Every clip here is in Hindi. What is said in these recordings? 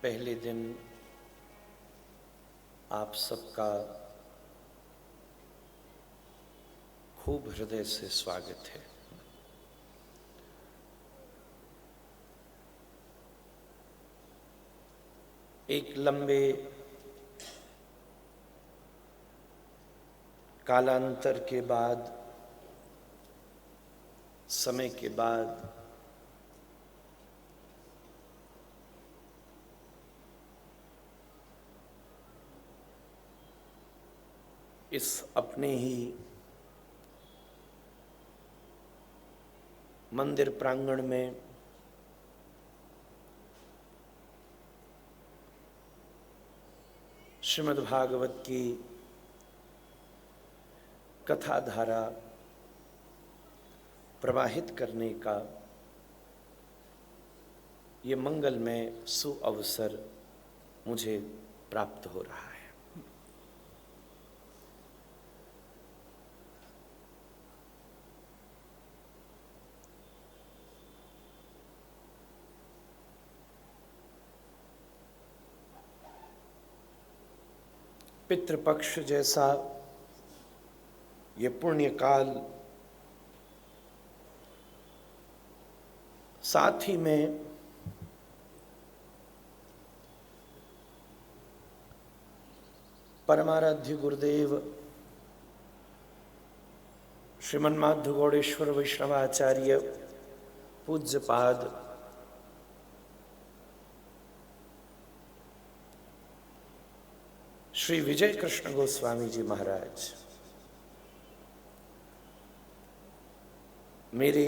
पहले दिन आप सबका खूब हृदय से स्वागत है। एक लंबे कालांतर के बाद, समय के बाद इस अपने ही मंदिर प्रांगण में श्रीमद् भागवत की कथा धारा प्रवाहित करने का ये मंगलमय सुअवसर मुझे प्राप्त हो रहा है। पितृपक्ष जैसा ये पुण्य काल, साथ ही में परमाराध्य गुरुदेव श्रीमन्माधव गौड़ेश्वर वैष्णवाचार्य पूज्यपाद श्री विजय कृष्ण गोस्वामी जी महाराज, मेरे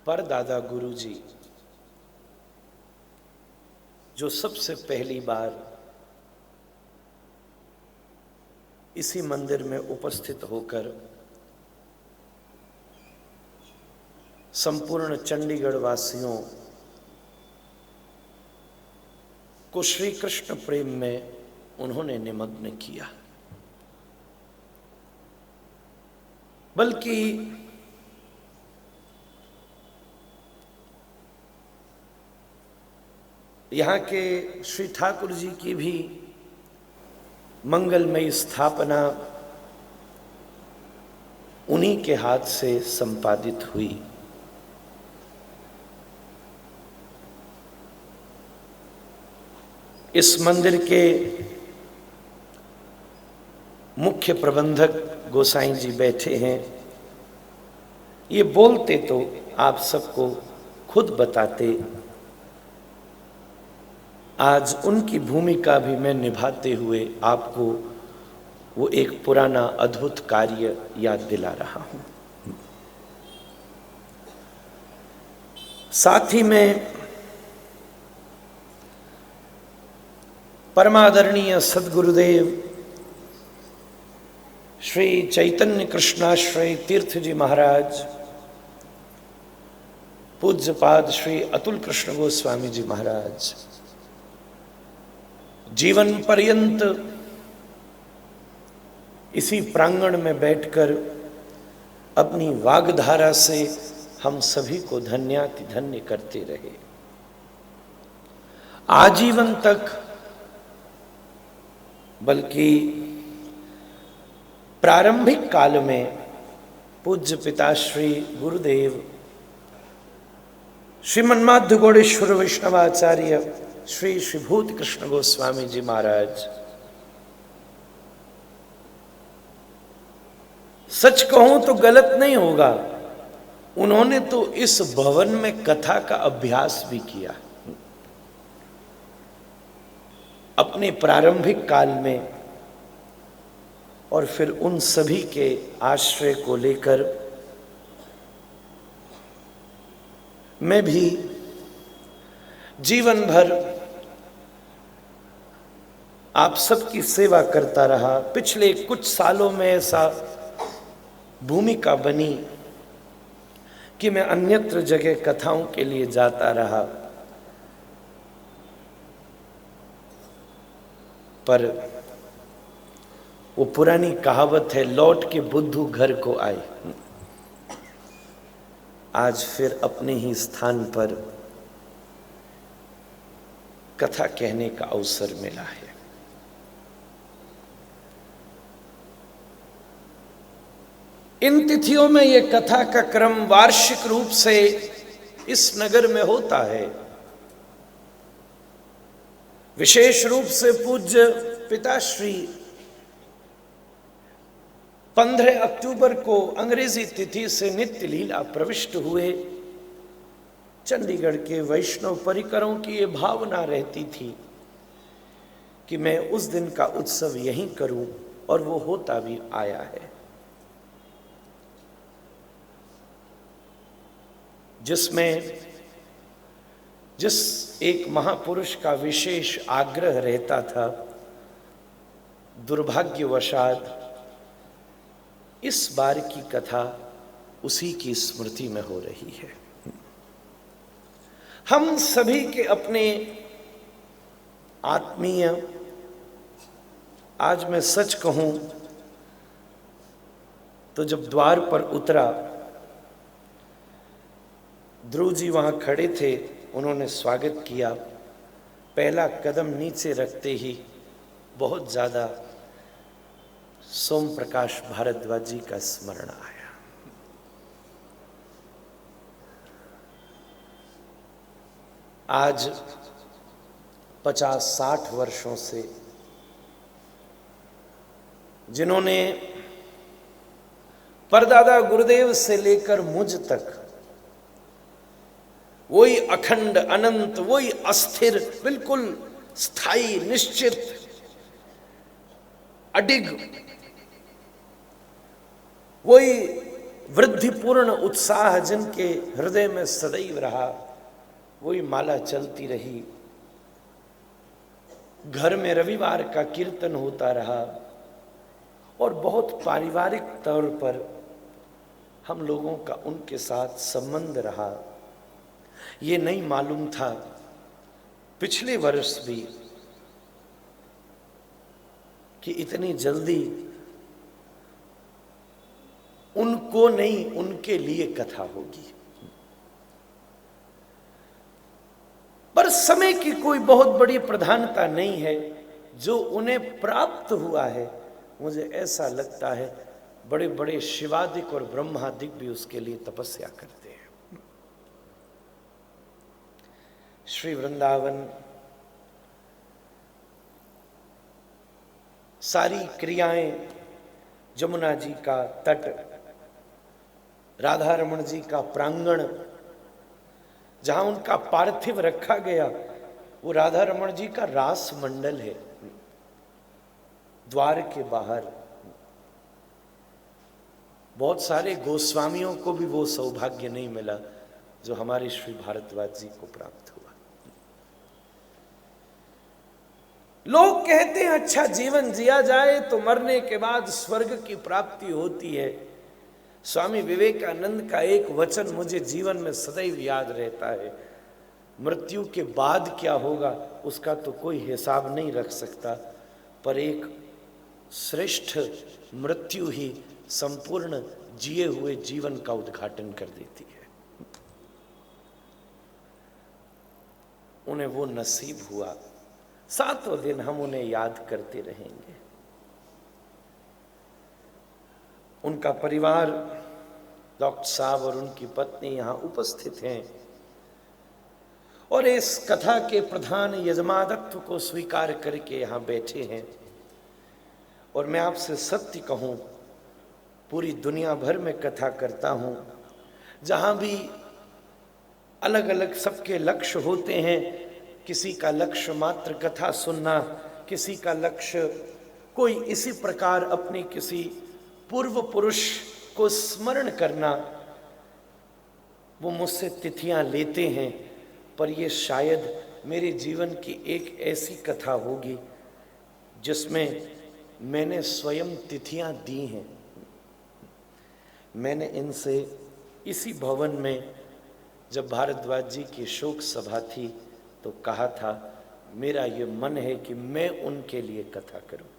परदादा गुरु जी, जो सबसे पहली बार इसी मंदिर में उपस्थित होकर संपूर्ण चंडीगढ़ वासियों को श्री कृष्ण प्रेम में उन्होंने निमग्न किया, बल्कि यहाँ के श्री ठाकुर जी की भी मंगलमयी स्थापना उन्हीं के हाथ से संपादित हुई। इस मंदिर के मुख्य प्रबंधक गोसाई जी बैठे हैं। ये बोलते तो आप सबको खुद बताते, आज उनकी भूमिका भी मैं निभाते हुए आपको वो एक पुराना अद्भुत कार्य याद दिला रहा हूं। साथ ही में परमादरणीय सद्गुरुदेव श्री चैतन्य कृष्णाश्रय तीर्थ जी महाराज, पूज्यपाद श्री अतुल कृष्ण गोस्वामी जी महाराज, जीवन पर्यंत इसी प्रांगण में बैठकर अपनी वाग्धारा से हम सभी को धन्याति धन्य करते रहे। आजीवन तक, बल्कि प्रारंभिक काल में पूज्य पिता श्री गुरुदेव श्रीमन्माधव गौड़ेश्वर वैष्णवाचार्य श्री श्रीभूत कृष्ण गोस्वामी जी महाराज, सच कहूं तो गलत नहीं होगा, उन्होंने तो इस भवन में कथा का अभ्यास भी किया अपने प्रारंभिक काल में, और फिर उन सभी के आश्रय को लेकर मैं भी जीवन भर आप सबकी सेवा करता रहा। पिछले कुछ सालों में ऐसा भूमिका बनी कि मैं अन्यत्र जगह कथाओं के लिए जाता रहा, पर वो पुरानी कहावत है, लौट के बुद्धू घर को आए। आज फिर अपने ही स्थान पर कथा कहने का अवसर मिला है। इन तिथियों में यह कथा का क्रम वार्षिक रूप से इस नगर में होता है। विशेष रूप से पूज्य पिताश्री 15 अक्टूबर को अंग्रेजी तिथि से नित्य लीला प्रविष्ट हुए। चंडीगढ़ के वैष्णव परिकरों की ये भावना रहती थी कि मैं उस दिन का उत्सव यहीं करूं, और वो होता भी आया है। जिसमें जिस एक महापुरुष का विशेष आग्रह रहता था, दुर्भाग्यवशात इस बार की कथा उसी की स्मृति में हो रही है। हम सभी के अपने आत्मीय, आज मैं सच कहूं तो जब द्वार पर उतरा, ध्रुव जी वहां खड़े थे, उन्होंने स्वागत किया। पहला कदम नीचे रखते ही बहुत ज्यादा सोम प्रकाश भारद्वाज जी का स्मरण आया। आज 50-60 वर्षों से जिन्होंने परदादा गुरुदेव से लेकर मुझ तक वही अखंड अनंत, वही अस्थिर, बिल्कुल स्थायी, निश्चित, अडिग, वही वृद्धिपूर्ण उत्साह जिनके हृदय में सदैव रहा, वही माला चलती रही। घर में रविवार का कीर्तन होता रहा और बहुत पारिवारिक तौर पर हम लोगों का उनके साथ संबंध रहा। ये नहीं मालूम था पिछले वर्ष भी कि इतनी जल्दी उनको नहीं, उनके लिए कथा होगी। पर समय की कोई बहुत बड़ी प्रधानता नहीं है। जो उन्हें प्राप्त हुआ है, मुझे ऐसा लगता है बड़े बड़े शिवादिक और ब्रह्मादिक भी उसके लिए तपस्या करते हैं। श्री वृंदावन सारी क्रियाएं, जमुना जी का तट, राधा रमण जी का प्रांगण, जहां उनका पार्थिव रखा गया, वो राधा रमण जी का रास मंडल है। द्वार के बाहर बहुत सारे गोस्वामियों को भी वो सौभाग्य नहीं मिला जो हमारे श्री भारद्वाज जी को प्राप्त हुआ। लोग कहते हैं अच्छा जीवन जिया जाए तो मरने के बाद स्वर्ग की प्राप्ति होती है। स्वामी विवेकानंद का एक वचन मुझे जीवन में सदैव याद रहता है, मृत्यु के बाद क्या होगा उसका तो कोई हिसाब नहीं रख सकता, पर एक श्रेष्ठ मृत्यु ही संपूर्ण जिए हुए जीवन का उद्घाटन कर देती है। उन्हें वो नसीब हुआ, सातों दिन हम उन्हें याद करते रहेंगे। उनका परिवार, डॉक्टर साहब और उनकी पत्नी यहाँ उपस्थित हैं और इस कथा के प्रधान यजमानत्व को स्वीकार करके यहाँ बैठे हैं। और मैं आपसे सत्य कहूँ, पूरी दुनिया भर में कथा करता हूँ, जहाँ भी अलग अलग सबके लक्ष्य होते हैं। किसी का लक्ष्य मात्र कथा सुनना, किसी का लक्ष्य कोई इसी प्रकार अपने किसी पूर्व पुरुष को स्मरण करना। वो मुझसे तिथियां लेते हैं, पर ये शायद मेरे जीवन की एक ऐसी कथा होगी जिसमें मैंने स्वयं तिथियां दी हैं। मैंने इनसे इसी भवन में जब भारद्वाज जी की शोक सभा थी तो कहा था, मेरा ये मन है कि मैं उनके लिए कथा करूं।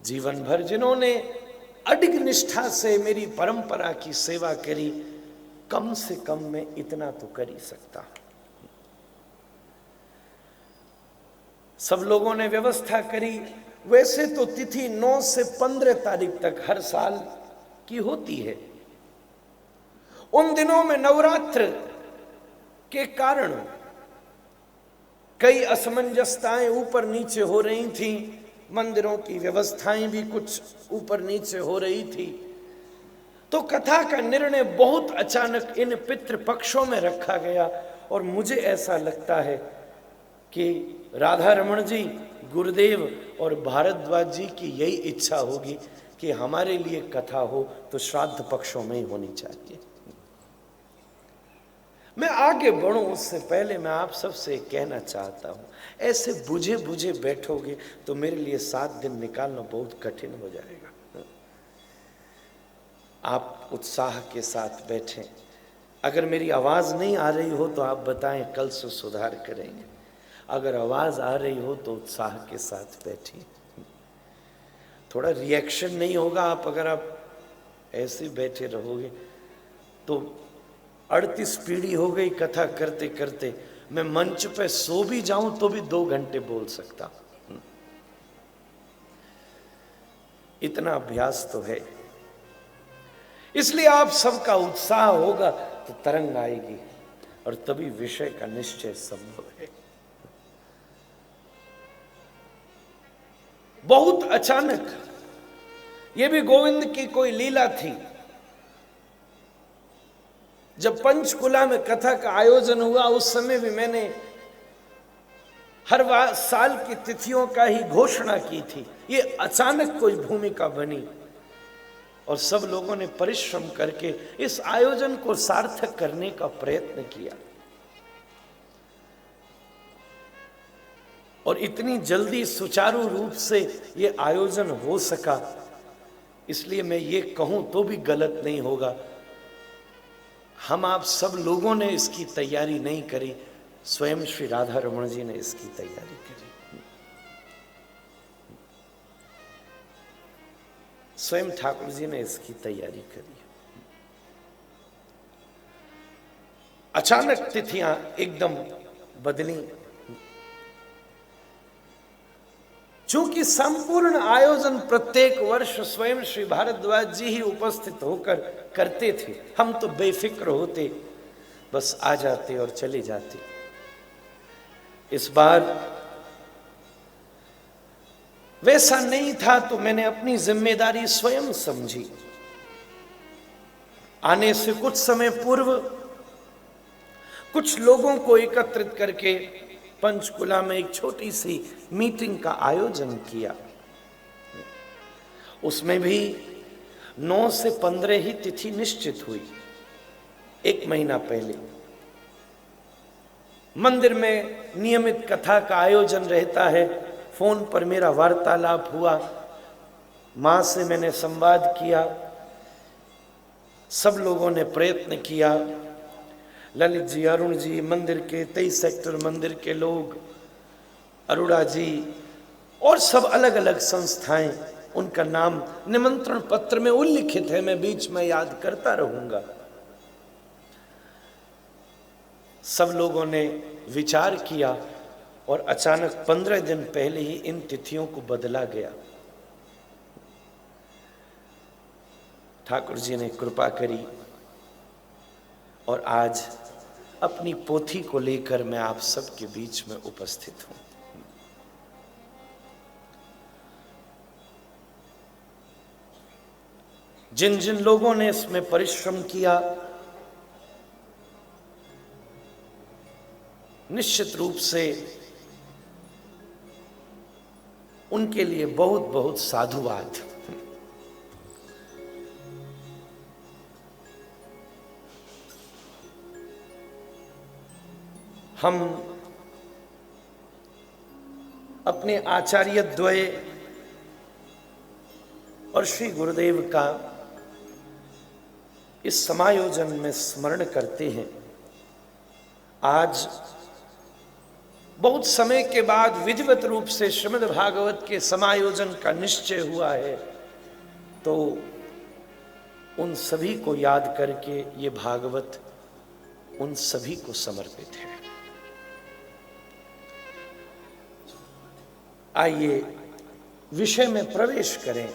जीवन भर जिन्होंने अडिग निष्ठा से मेरी परंपरा की सेवा करी, कम से कम मैं इतना तो कर ही सकता। सब लोगों ने व्यवस्था करी। वैसे तो तिथि 9 से 15 तारीख तक हर साल की होती है। उन दिनों में नवरात्र के कारण कई असमंजसताएं ऊपर नीचे हो रही थी, मंदिरों की व्यवस्थाएं भी कुछ ऊपर नीचे हो रही थी। तो कथा का निर्णय बहुत अचानक इन पितृपक्षों में रखा गया। और मुझे ऐसा लगता है कि राधा रमण जी, गुरुदेव और भारद्वाज जी की यही इच्छा होगी कि हमारे लिए कथा हो तो श्राद्ध पक्षों में ही होनी चाहिए। मैं आगे बढ़ूं उससे पहले मैं आप सबसे कहना चाहता हूं, ऐसे बुझे बुझे बैठोगे तो मेरे लिए 7 दिन निकालना बहुत कठिन हो जाएगा। आप उत्साह के साथ बैठें। अगर मेरी आवाज नहीं आ रही हो तो आप बताएं, कल से सुधार करेंगे। अगर आवाज आ रही हो तो उत्साह के साथ बैठिए। थोड़ा रिएक्शन नहीं होगा आप अगर आप ऐसे बैठे रहोगे तो 38 पीढ़ी हो गई कथा करते करते। मैं मंच पे सो भी जाऊं तो भी 2 घंटे बोल सकता हूं। इतना अभ्यास तो है। इसलिए आप सबका उत्साह होगा तो तरंग आएगी और तभी विषय का निश्चय संभव है। बहुत अचानक, यह भी गोविंद की कोई लीला थी। जब पंचकुला में कथा का आयोजन हुआ उस समय भी मैंने हर साल की तिथियों का ही घोषणा की थी। ये अचानक कोई भूमिका बनी और सब लोगों ने परिश्रम करके इस आयोजन को सार्थक करने का प्रयत्न किया और इतनी जल्दी सुचारू रूप से ये आयोजन हो सका। इसलिए मैं ये कहूं तो भी गलत नहीं होगा, हम आप सब लोगों ने इसकी तैयारी नहीं करी, स्वयं श्री राधा रमण जी ने इसकी तैयारी करी। स्वयं ठाकुर जी ने इसकी तैयारी करी। अचानक तिथियां एकदम बदली। चूंकि संपूर्ण आयोजन प्रत्येक वर्ष स्वयं श्री भारद्वाज जी ही उपस्थित होकर करते थे, हम तो बेफिक्र होते, बस आ जाते और चले जाते। इस बार वैसा नहीं था तो मैंने अपनी जिम्मेदारी स्वयं समझी। आने से कुछ समय पूर्व कुछ लोगों को एकत्रित करके पंचकुला में एक छोटी सी मीटिंग का आयोजन किया। उसमें भी 9 से 15 ही तिथि निश्चित हुई। 1 महीना पहले मंदिर में नियमित कथा का आयोजन रहता है। फोन पर मेरा वार्तालाप हुआ, मां से मैंने संवाद किया, सब लोगों ने प्रयत्न किया। ललित जी, अरुण जी, मंदिर के 23 सेक्टर मंदिर के लोग, अरुणा जी और सब अलग अलग संस्थाएं, उनका नाम निमंत्रण पत्र में उल्लिखित है, मैं बीच में याद करता रहूंगा। सब लोगों ने विचार किया और अचानक 15 दिन पहले ही इन तिथियों को बदला गया। ठाकुर जी ने कृपा करी और आज अपनी पोथी को लेकर मैं आप सबके बीच में उपस्थित हूं। जिन जिन लोगों ने इसमें परिश्रम किया, निश्चित रूप से उनके लिए बहुत बहुत साधुवाद। हम अपने आचार्य द्वय और श्री गुरुदेव का इस समायोजन में स्मरण करते हैं। आज बहुत समय के बाद विधिवत रूप से श्रीमद् भागवत के समायोजन का निश्चय हुआ है, तो उन सभी को याद करके ये भागवत उन सभी को समर्पित है। आइए विषय में प्रवेश करें।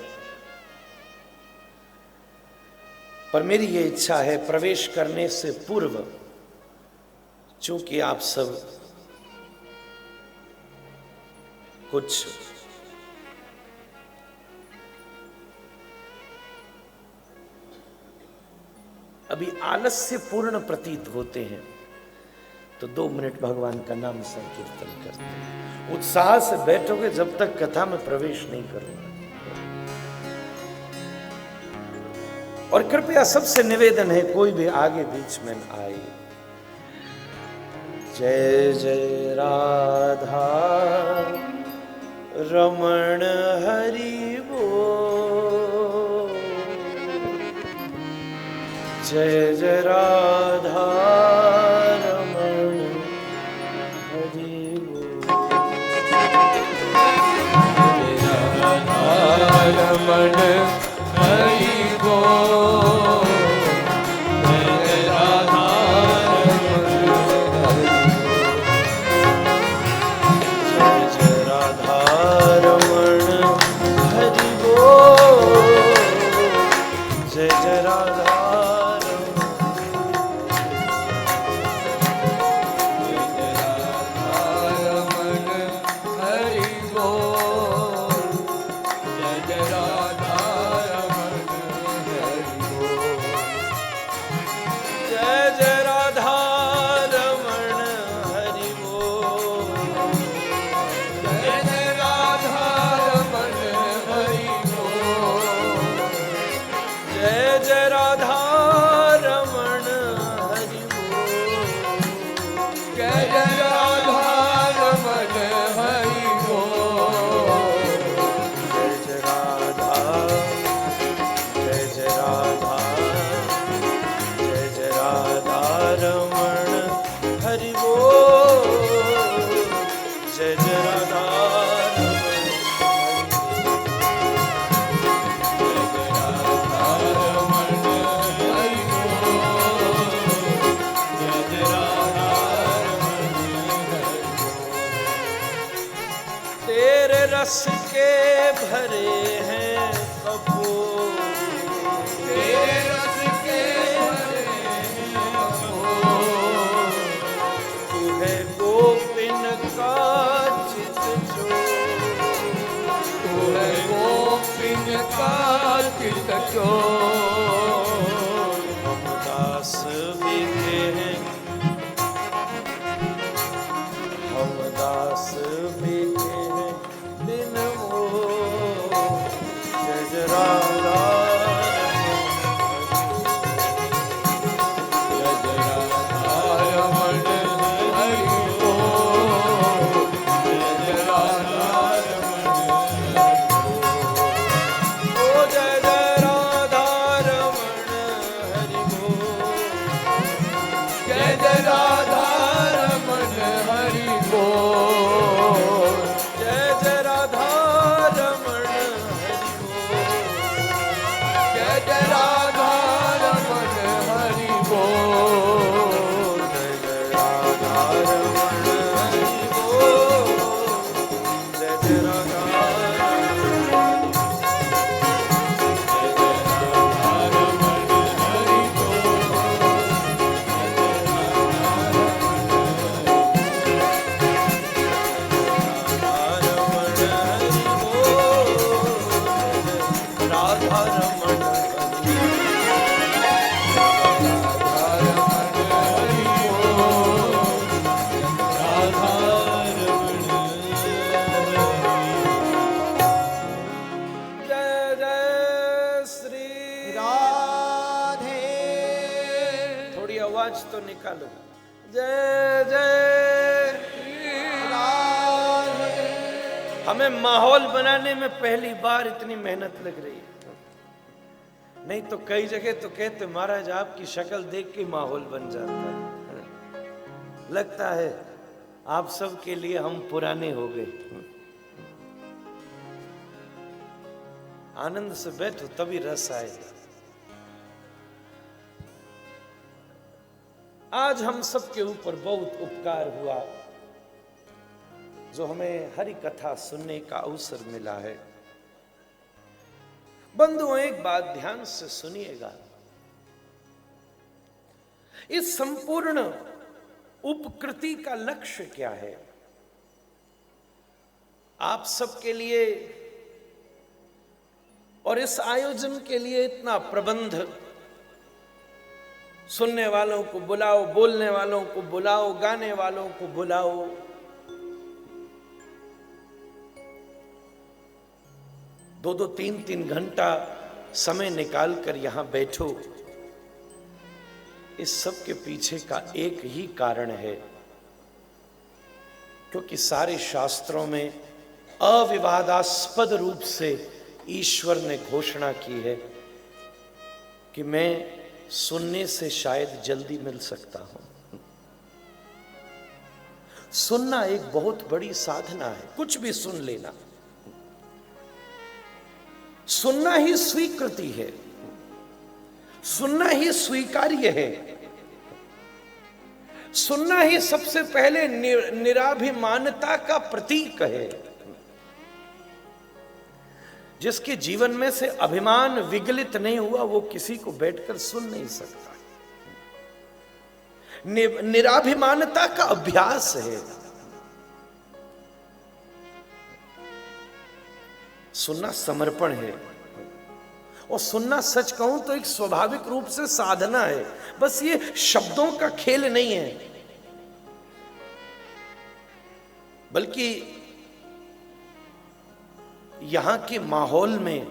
पर मेरी ये इच्छा है प्रवेश करने से पूर्व, चूंकि आप सब कुछ अभी आलस्य पूर्ण प्रतीत होते हैं, तो 2 मिनट भगवान का नाम संकीर्तन करते हैं। उत्साह से बैठोगे जब तक कथा में प्रवेश नहीं करूंगा। और कृपया सबसे निवेदन है, कोई भी आगे बीच में न आए। जय जय राधा रमण हरि बोल, जय जय राधा रमण हरि बोल, जय राधा रमण हरि बोल, जय राधा रमण हरि बोल, जय जय राधा रस के भरे हैं कपूर, तेरे रस के भरे हैं कपूर, तू है गोपिन का चित चोर, तू है गोपिन का चित चोर। हम दास बिके हैं, हम दास बिके हैं बिन मोह, जय जय राधा रमण हरि बोल, जय राधा रमण ओ जय जय राधा रमण हरि बोल, जय जय राधा रमण हरि बोल, जय जय राधा रमण हरि बोल, जय जय राधा रमण हरि बोल, जय जय राधा रमण हरि बोल, जय जय राधा रमण हरि बोल, राधा रमण हरि जय जय श्री राधे। थोड़ी आवाज तो निकालो। जय जय राधे। हमें माहौल बनाने में पहली बार इतनी मेहनत लग रही है। नहीं तो कई जगह तो कहते महाराज आपकी शक्ल देख के माहौल बन जाता है। लगता है आप सब के लिए हम पुराने हो गए। आनंद से बैठो तभी रस आएगा। आज हम सबके ऊपर बहुत उपकार हुआ जो हमें हरि कथा सुनने का अवसर मिला है। बंधुओं, एक बात ध्यान से सुनिएगा। इस संपूर्ण उपकृति का लक्ष्य क्या है? आप सबके लिए और इस आयोजन के लिए इतना प्रबंध, सुनने वालों को बुलाओ, बोलने वालों को बुलाओ, गाने वालों को बुलाओ, दो 3 घंटा समय निकाल कर यहां बैठो। इस सब के पीछे का एक ही कारण है, क्योंकि सारे शास्त्रों में अविवादास्पद रूप से ईश्वर ने घोषणा की है कि मैं सुनने से शायद जल्दी मिल सकता हूं। सुनना एक बहुत बड़ी साधना है, कुछ भी सुन लेना। सुनना ही स्वीकृति है, सुनना ही स्वीकार्य है, सुनना ही सबसे पहले निराभिमानता का प्रतीक है। जिसके जीवन में से अभिमान विगलित नहीं हुआ, वो किसी को बैठकर सुन नहीं सकता। निराभिमानता का अभ्यास है। सुनना समर्पण है, और सुनना सच कहूं तो एक स्वाभाविक रूप से साधना है। बस ये शब्दों का खेल नहीं है, बल्कि यहां के माहौल में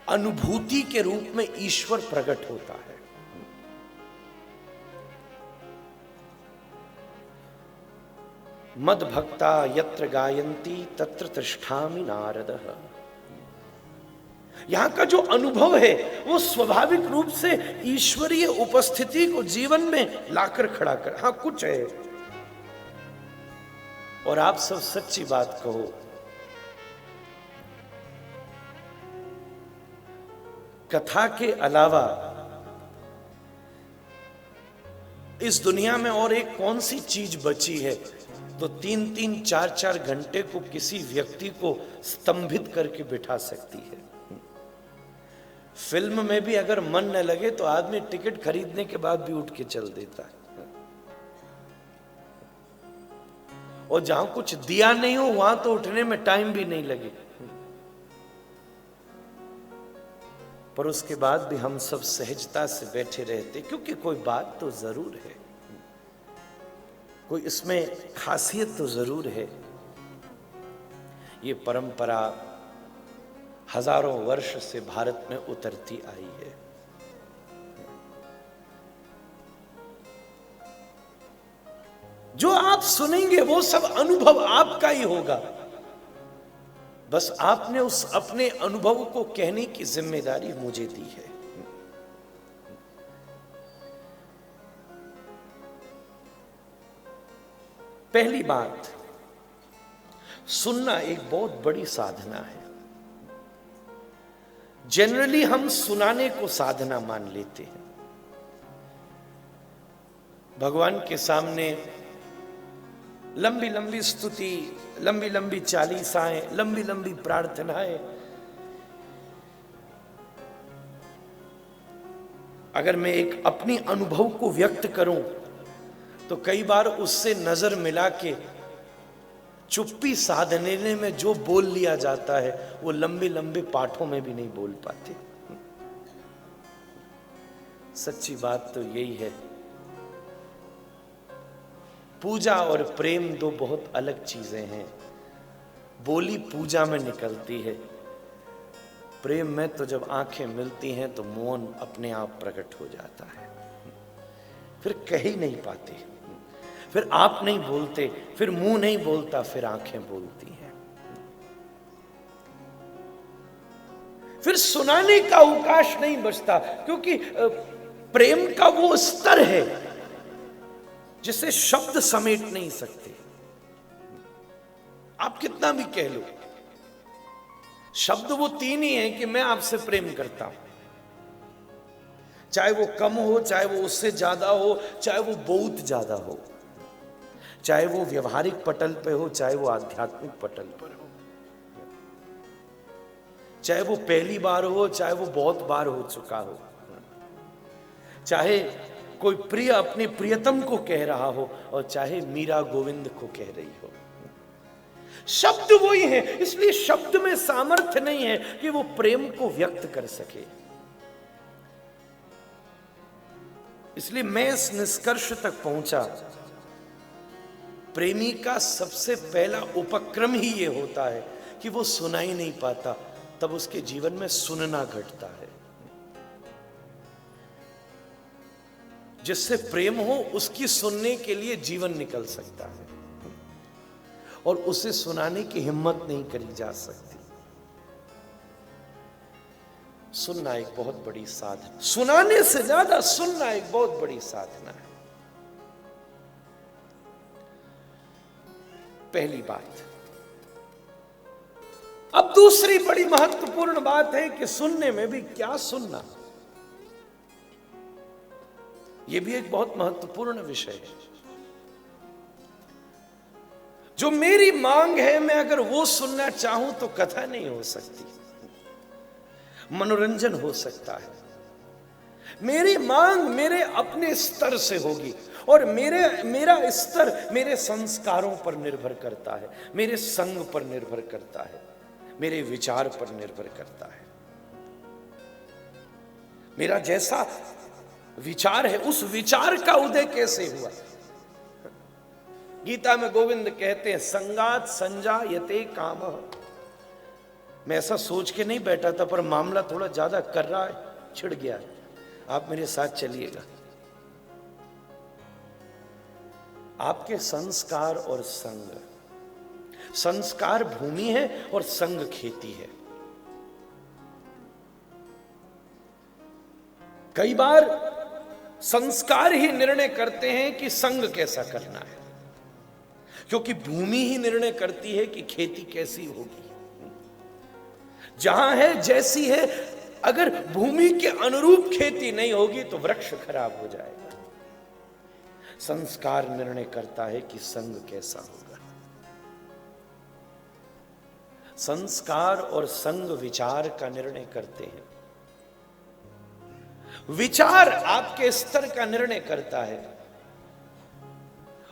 अनुभूति के रूप में ईश्वर प्रकट होता है। मद भक्ता यत्र गायन्ति तत्र तिष्ठामि नारदः। यहां का जो अनुभव है वो स्वाभाविक रूप से ईश्वरीय उपस्थिति को जीवन में लाकर खड़ा कर। हां, कुछ है, और आप सब सच्ची बात कहो, कथा के अलावा इस दुनिया में और एक कौन सी चीज बची है तो 3-3, 4-4 घंटे को किसी व्यक्ति को स्तंभित करके बिठा सकती है। फिल्म में भी अगर मन न लगे तो आदमी टिकट खरीदने के बाद भी उठ के चल देता है, और जहां कुछ दिया नहीं हो वहां तो उठने में टाइम भी नहीं लगे। पर उसके बाद भी हम सब सहजता से बैठे रहते, क्योंकि कोई बात तो जरूर है, कोई इसमें खासियत तो जरूर है। ये परंपरा हजारों वर्ष से भारत में उतरती आई है। जो आप सुनेंगे वो सब अनुभव आपका ही होगा, बस आपने उस अपने अनुभव को कहने की जिम्मेदारी मुझे दी है। पहली बात, सुनना एक बहुत बड़ी साधना है। जनरली हम सुनाने को साधना मान लेते हैं। भगवान के सामने लंबी लंबी स्तुति, लंबी लंबी चालीसाएं, लंबी लंबी प्रार्थनाएं, अगर मैं एक अपनी अनुभव को व्यक्त करूं तो कई बार उससे नजर मिला के चुप्पी साधने में जो बोल लिया जाता है वो लंबे लंबे पाठों में भी नहीं बोल पाते। सच्ची बात तो यही है। पूजा और प्रेम दो बहुत अलग चीजें हैं। बोली पूजा में निकलती है, प्रेम में तो जब आंखें मिलती हैं तो मौन अपने आप प्रकट हो जाता है। फिर कह ही नहीं पाते, फिर आप नहीं बोलते, फिर मुंह नहीं बोलता, फिर आंखें बोलती हैं। फिर सुनाने का अवकाश नहीं बचता, क्योंकि प्रेम का वो स्तर है जिसे शब्द समेट नहीं सकते। आप कितना भी कह लो, शब्द वो 3 ही हैं कि मैं आपसे प्रेम करता हूं, चाहे वो कम हो, चाहे वो उससे ज्यादा हो, चाहे वो बहुत ज्यादा हो, चाहे वो व्यवहारिक पटल पे हो, चाहे वो आध्यात्मिक पटल पर हो, चाहे वो पहली बार हो, चाहे वो बहुत बार हो चुका हो, चाहे कोई प्रिय अपने प्रियतम को कह रहा हो और चाहे मीरा गोविंद को कह रही हो, शब्द वही है। इसलिए शब्द में सामर्थ्य नहीं है कि वो प्रेम को व्यक्त कर सके। इसलिए मैं इस निष्कर्ष तक पहुंचा, प्रेमी का सबसे पहला उपक्रम ही ये होता है कि वो सुनाई नहीं पाता, तब उसके जीवन में सुनना घटता है। जिससे प्रेम हो उसकी सुनने के लिए जीवन निकल सकता है और उसे सुनाने की हिम्मत नहीं करी जा सकती। सुनना एक बहुत बड़ी साधना, सुनाने से ज्यादा सुनना एक बहुत बड़ी साधना है। पहली बात। अब दूसरी बड़ी महत्वपूर्ण बात है कि सुनने में भी क्या सुनना, यह भी एक बहुत महत्वपूर्ण विषय है। जो मेरी मांग है, मैं अगर वो सुनना चाहूं तो कथा नहीं हो सकती, मनोरंजन हो सकता है। मेरी मांग मेरे अपने स्तर से होगी और मेरा स्तर मेरे संस्कारों पर निर्भर करता है, मेरे संग पर निर्भर करता है, मेरे विचार पर निर्भर करता है। मेरा जैसा विचार है, उस विचार का उदय कैसे हुआ। गीता में गोविंद कहते हैं संगात संजायते कामः। मैं ऐसा सोच के नहीं बैठा था, पर मामला थोड़ा ज्यादा कर रहा है, छिड़ गया है, आप मेरे साथ चलिएगा। आपके संस्कार और संग, संस्कार भूमि है और संग खेती है। कई बार संस्कार ही निर्णय करते हैं कि संग कैसा करना है, क्योंकि भूमि ही निर्णय करती है कि खेती कैसी होगी। जहां है जैसी है, अगर भूमि के अनुरूप खेती नहीं होगी तो वृक्ष खराब हो जाएगा। संस्कार निर्णय करता है कि संग कैसा होगा। संस्कार और संग विचार का निर्णय करते हैं। विचार आपके स्तर का निर्णय करता है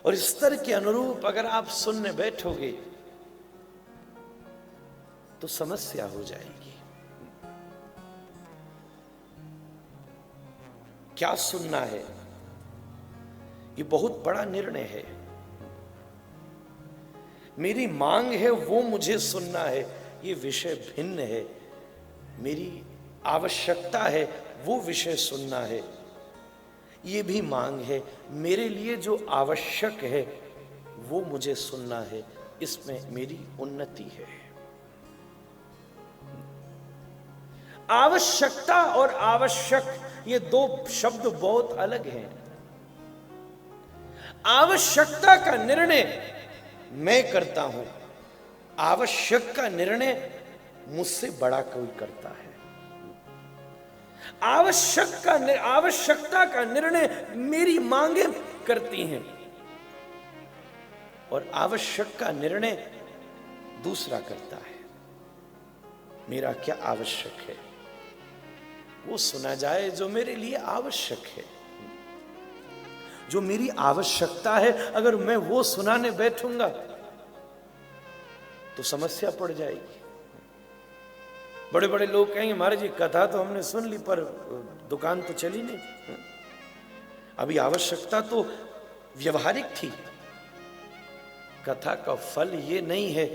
और स्तर के अनुरूप अगर आप सुनने बैठोगे तो समस्या हो जाएगी। क्या सुनना है, ये बहुत बड़ा निर्णय है। मेरी मांग है वो मुझे सुनना है, ये विषय भिन्न है। मेरी आवश्यकता है वो विषय सुनना है, ये भी मांग है। मेरे लिए जो आवश्यक है वो मुझे सुनना है, इसमें मेरी उन्नति है। आवश्यकता और आवश्यक, ये दो शब्द बहुत अलग हैं। आवश्यकता का निर्णय मैं करता हूं, आवश्यक का निर्णय मुझसे बड़ा कोई करता है। आवश्यकता का निर्णय मेरी मांगे करती हैं और आवश्यक का निर्णय दूसरा करता है। मेरा क्या आवश्यक है वो सुना जाए जो मेरे लिए आवश्यक है। जो मेरी आवश्यकता है अगर मैं वो सुनाने बैठूंगा तो समस्या पड़ जाएगी। बड़े बड़े लोग कहेंगे महाराज जी कथा तो हमने सुन ली पर दुकान तो चली नहीं। अभी आवश्यकता तो व्यवहारिक थी। कथा का फल ये नहीं है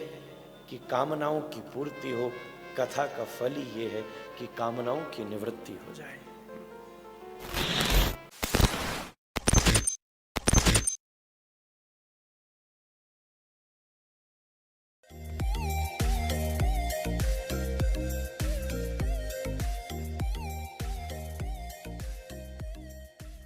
कि कामनाओं की पूर्ति हो, कथा का फल ही ये है कि कामनाओं की निवृत्ति हो जाए।